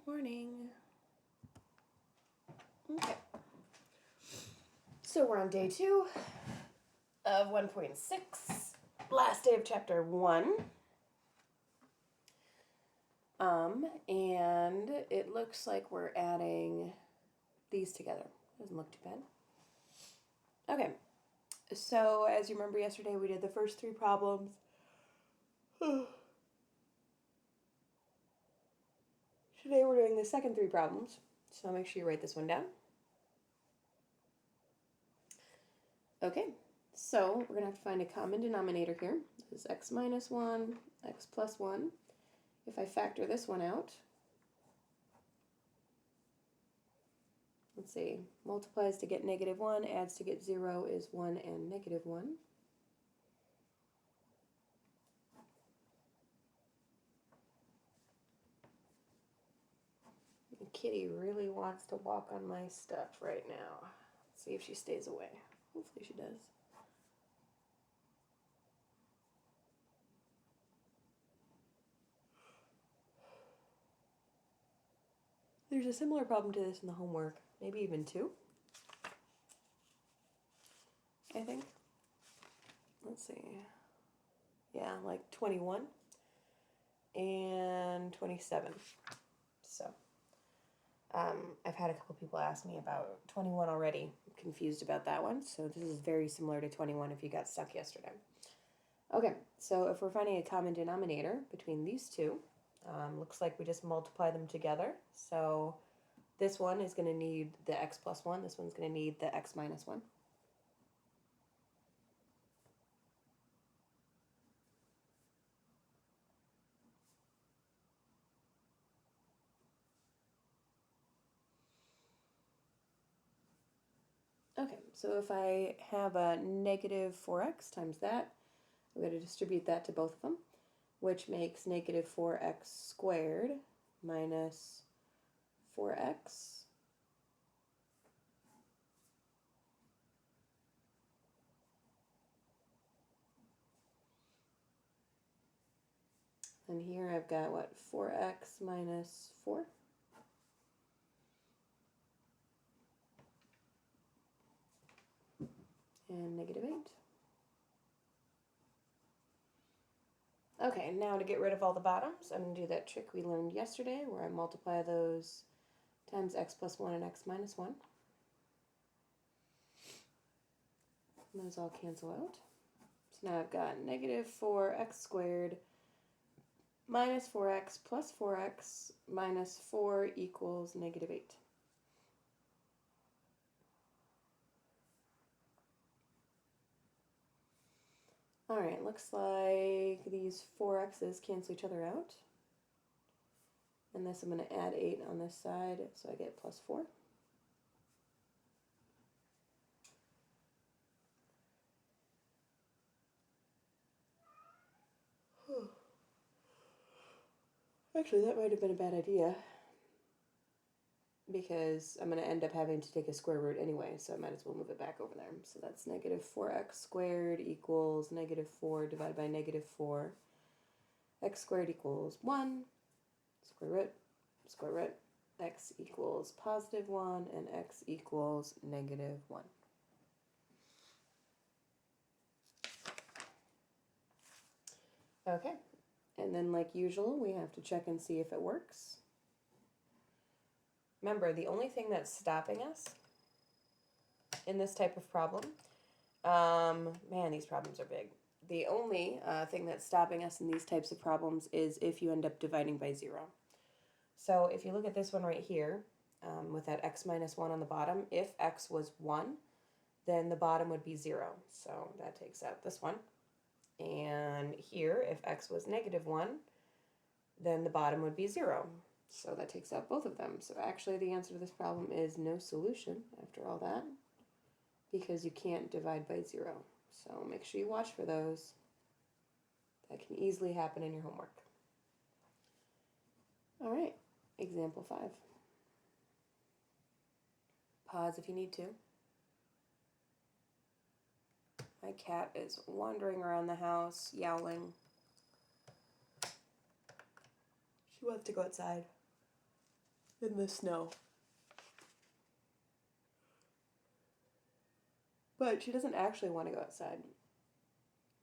Morning. Okay. So we're on day 2 of 1.6, last day of chapter 1. And it looks like we're adding these together. Doesn't look too bad. Okay. So as you remember yesterday, we did the first 3 problems. Today we're doing the second 3 problems. So make sure you write this one down. Okay, so we're going to have to find a common denominator here. This is x minus 1, x plus 1. If I factor this one out, let's see, multiplies to get -1, adds to get 0 is 1 and -1. Kitty really wants to walk on my stuff right now. Let's see if she stays away. Hopefully she does. There's a similar problem to this in the homework, maybe even 2, I think. Let's see. Yeah, like 21 and 27. So, I've had a couple people ask me about 21 already. I'm confused about that one. So this is very similar to 21 if you got stuck yesterday. Okay, so if we're finding a common denominator between these two, looks like we just multiply them together. So this one is going to need the x plus 1. This one's going to need the x minus 1. Okay, so if I have a negative 4x times that, I'm going to distribute that to both of them, which makes negative 4x squared minus 4x. And here I've got, what, 4x minus 4? And -8. Okay, now to get rid of all the bottoms, I'm going to do that trick we learned yesterday where I multiply those times x plus 1 and x minus 1. And those all cancel out. So now I've got negative 4x squared minus 4x plus 4x minus 4 equals -8. Alright, looks like these 4x's cancel each other out. And this I'm going to add 8 on this side, so I get plus 4. Actually, that might have been a bad idea, because I'm going to end up having to take a square root anyway, so I might as well move it back over there. So that's negative 4x squared equals negative 4 divided by negative 4. X squared equals 1, square root, x equals positive 1, and x equals -1. Okay, and then like usual, we have to check and see if it works. Remember, the only thing that's stopping us in this type of problem, man, these problems are big. The only thing that's stopping us in these types of problems is if you end up dividing by 0. So if you look at this one right here, with that x minus 1 on the bottom, if x was 1, then the bottom would be 0. So that takes out this one. And here, if x was -1, then the bottom would be 0. So that takes out both of them. So actually the answer to this problem is no solution after all that, because you can't divide by 0. So make sure you watch for those. That can easily happen in your homework. All right, example 5. Pause if you need to. My cat is wandering around the house, yowling. She wants to go outside in the snow. But she doesn't actually want to go outside.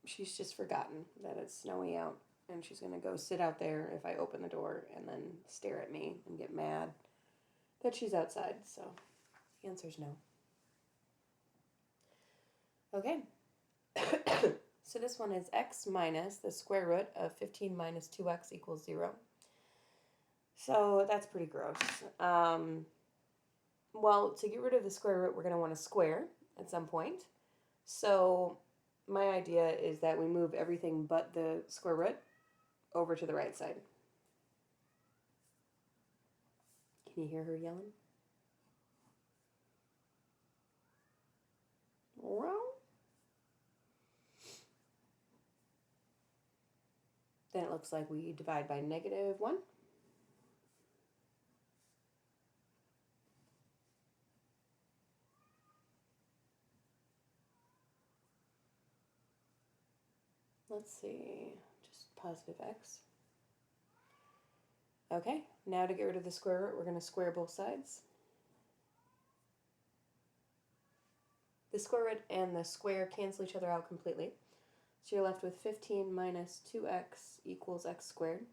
She's just forgotten that it's snowy out. And she's going to go sit out there if I open the door and then stare at me and get mad that she's outside. So the answer is no. Okay. So this one is x minus the square root of 15 minus 2x equals 0. So that's pretty gross. Well, to get rid of the square root, we're going to want to square at some point. So my idea is that we move everything but the square root over to the right side. Can you hear her yelling? Well, then it looks like we divide by -1. Let's see, just positive x. Okay, now to get rid of the square root, we're going to square both sides. The square root and the square cancel each other out completely. So you're left with 15 minus 2x equals x squared.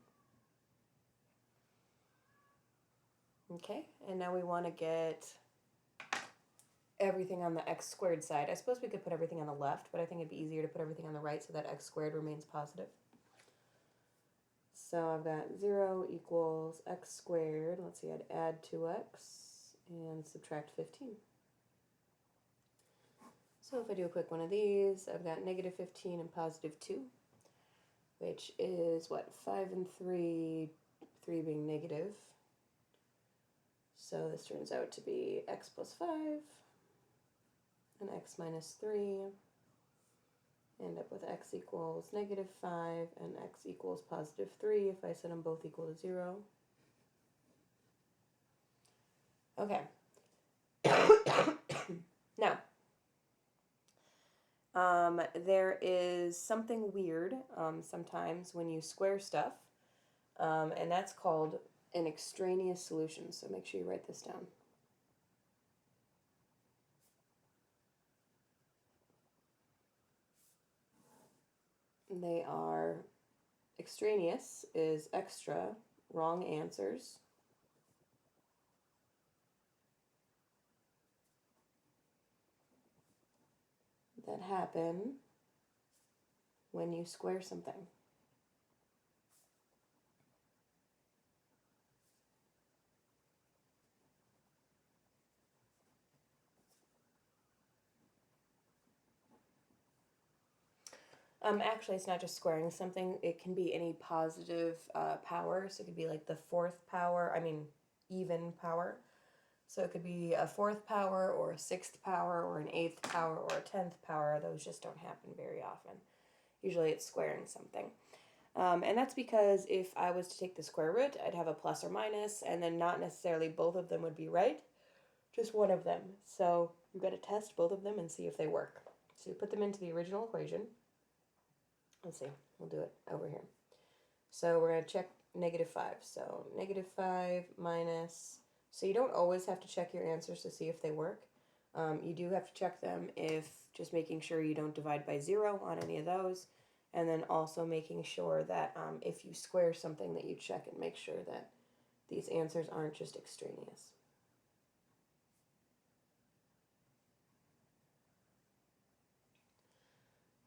Okay, and now we want to get everything on the x squared side. I suppose we could put everything on the left, but I think it'd be easier to put everything on the right so that x squared remains positive. So I've got 0 equals x squared. Let's see, I'd add 2x and subtract 15. So if I do a quick one of these, I've got -15 and +2, which is what, 5 and 3, 3 being negative. So this turns out to be x plus 5 and x minus 3. End up with x equals -5 and x equals +3 if I set them both equal to 0. Okay. Now, there is something weird sometimes when you square stuff, and that's called an extraneous solution. So make sure you write this down. They are extraneous is extra, wrong answers. That happen when you square something. Actually, it's not just squaring something. It can be any positive power. So it could be like the fourth power, even power. So it could be a fourth power or a sixth power or an eighth power or a 10th power. Those just don't happen very often. Usually it's squaring something. And that's because if I was to take the square root, I'd have a plus or minus, and then not necessarily both of them would be right, just one of them. So you've got to test both of them and see if they work. So you put them into the original equation. Let's see, we'll do it over here. So we're going to check -5. So -5 minus, so you don't always have to check your answers to see if they work. You do have to check them if, just making sure you don't divide by 0 on any of those. And then also making sure that if you square something that you check and make sure that these answers aren't just extraneous.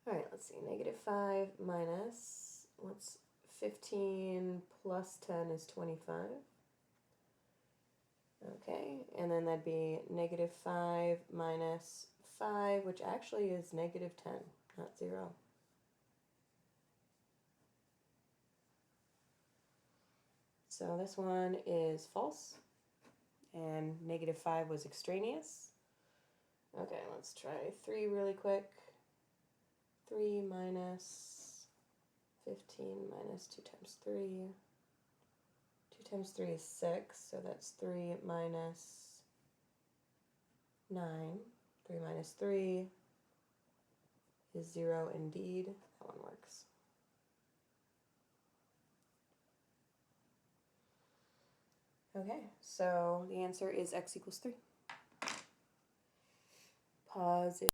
Alright, let's see, -5 minus, what's 15 plus 10 is 25. Okay, and then that'd be -5 minus 5, which actually is -10, not 0. So this one is false, and -5 was extraneous. Okay, let's try 3 really quick. 3 minus 15 minus 2 times 3. 2 times 3 is 6, so that's 3 minus 9. 3 minus 3 is 0 indeed. That one works. Okay, so the answer is x equals 3. Pause it.